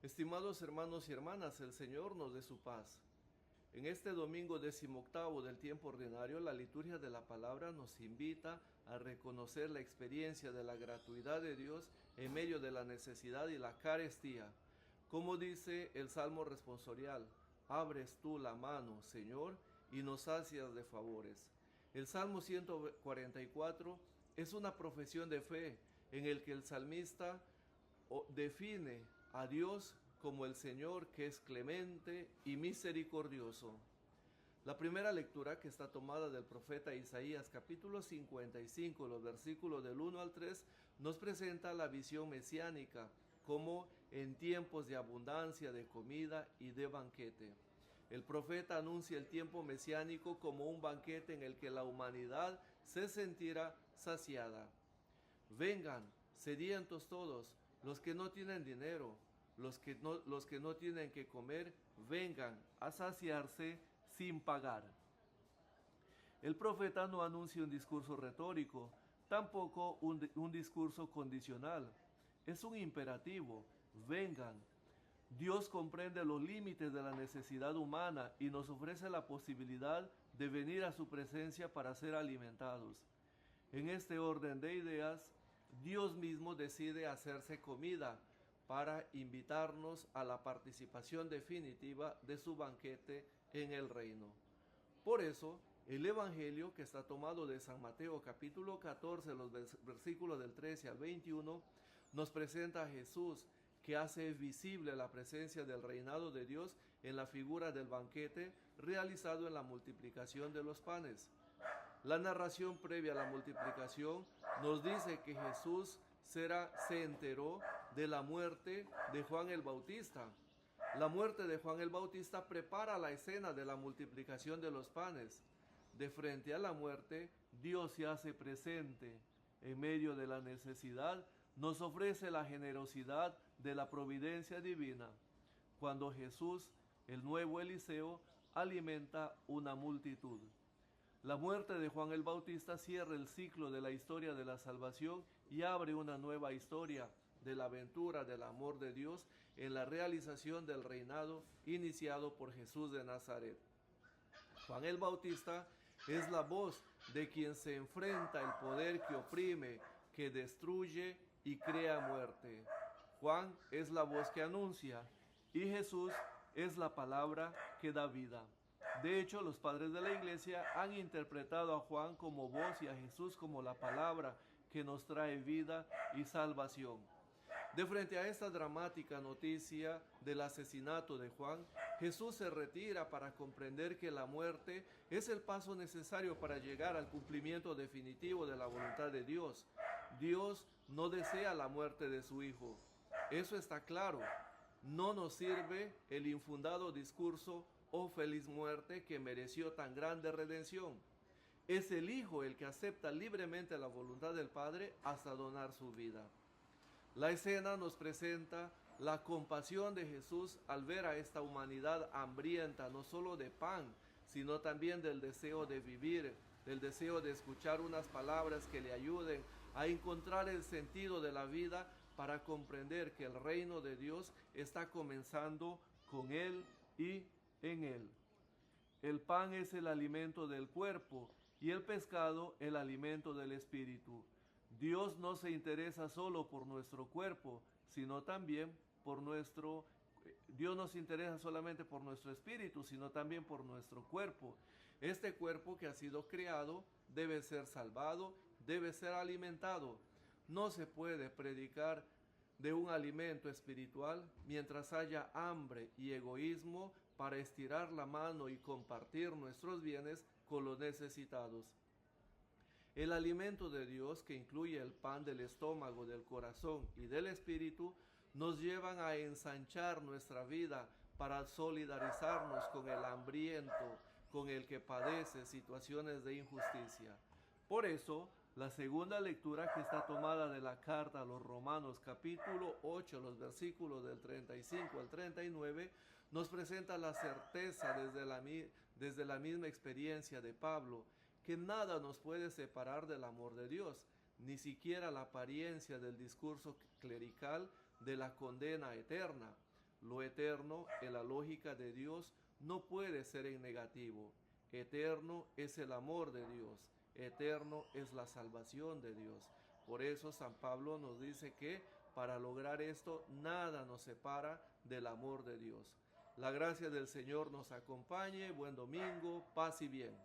Estimados hermanos y hermanas, el Señor nos dé su paz. En este domingo 18 del tiempo ordinario, la liturgia de la palabra nos invita a reconocer la experiencia de la gratuidad de Dios en medio de la necesidad y la carestía. Como dice el Salmo responsorial, abres tú la mano, Señor, y nos sacias de favores. El Salmo 144 es una profesión de fe en el que el salmista define a Dios como el Señor que es clemente y misericordioso. La primera lectura, que está tomada del profeta Isaías capítulo 55, los versículos del 1 al 3, nos presenta la visión mesiánica como en tiempos de abundancia de comida y de banquete. El profeta anuncia el tiempo mesiánico como un banquete en el que la humanidad se sentirá saciada. Vengan, sedientos todos, los que no tienen dinero, los que no tienen que comer, vengan a saciarse sin pagar. El profeta no anuncia un discurso retórico, tampoco un discurso condicional. Es un imperativo, vengan. Dios comprende los límites de la necesidad humana y nos ofrece la posibilidad de venir a su presencia para ser alimentados. En este orden de ideas, Dios mismo decide hacerse comida para invitarnos a la participación definitiva de su banquete en el reino. Por eso, el Evangelio, que está tomado de San Mateo capítulo 14, los versículos del 13 al 21, nos presenta a Jesús, que hace visible la presencia del reinado de Dios en la figura del banquete realizado en la multiplicación de los panes. La narración previa a la multiplicación nos dice que Jesús se enteró de la muerte de Juan el Bautista. La muerte de Juan el Bautista prepara la escena de la multiplicación de los panes. De frente a la muerte, Dios se hace presente. En medio de la necesidad, nos ofrece la generosidad de la providencia divina. Cuando Jesús, el nuevo Eliseo, alimenta una multitud. La muerte de Juan el Bautista cierra el ciclo de la historia de la salvación y abre una nueva historia de la aventura del amor de Dios en la realización del reinado iniciado por Jesús de Nazaret. Juan el Bautista es la voz de quien se enfrenta el poder que oprime, que destruye y crea muerte. Juan es la voz que anuncia y Jesús es la palabra que da vida. De hecho, los padres de la iglesia han interpretado a Juan como voz y a Jesús como la palabra que nos trae vida y salvación. De frente a esta dramática noticia del asesinato de Juan, Jesús se retira para comprender que la muerte es el paso necesario para llegar al cumplimiento definitivo de la voluntad de Dios. Dios no desea la muerte de su Hijo. Eso está claro. No nos sirve el infundado discurso «Oh feliz muerte» que mereció tan grande redención. Es el Hijo el que acepta libremente la voluntad del Padre hasta donar su vida. La escena nos presenta la compasión de Jesús al ver a esta humanidad hambrienta no solo de pan, sino también del deseo de vivir, del deseo de escuchar unas palabras que le ayuden a encontrar el sentido de la vida para comprender que el reino de Dios está comenzando con Él y en Él. El pan es el alimento del cuerpo y el pescado el alimento del espíritu. Dios no se interesa solo por nuestro cuerpo, sino también por nuestro Dios nos interesa solamente por nuestro espíritu, sino también por nuestro cuerpo. Este cuerpo que ha sido creado debe ser salvado, debe ser alimentado. No se puede predicar de un alimento espiritual mientras haya hambre y egoísmo para estirar la mano y compartir nuestros bienes con los necesitados. El alimento de Dios, que incluye el pan del estómago, del corazón y del espíritu, nos llevan a ensanchar nuestra vida para solidarizarnos con el hambriento, con el que padece situaciones de injusticia. Por eso, la segunda lectura, que está tomada de la carta a los Romanos capítulo 8, los versículos del 35 al 39, nos presenta la certeza desde la misma experiencia de Pablo, que nada nos puede separar del amor de Dios, ni siquiera la apariencia del discurso clerical de la condena eterna. Lo eterno en la lógica de Dios no puede ser en negativo. Eterno es el amor de Dios. Eterno es la salvación de Dios. Por eso San Pablo nos dice que para lograr esto nada nos separa del amor de Dios. La gracia del Señor nos acompañe. Buen domingo, paz y bien.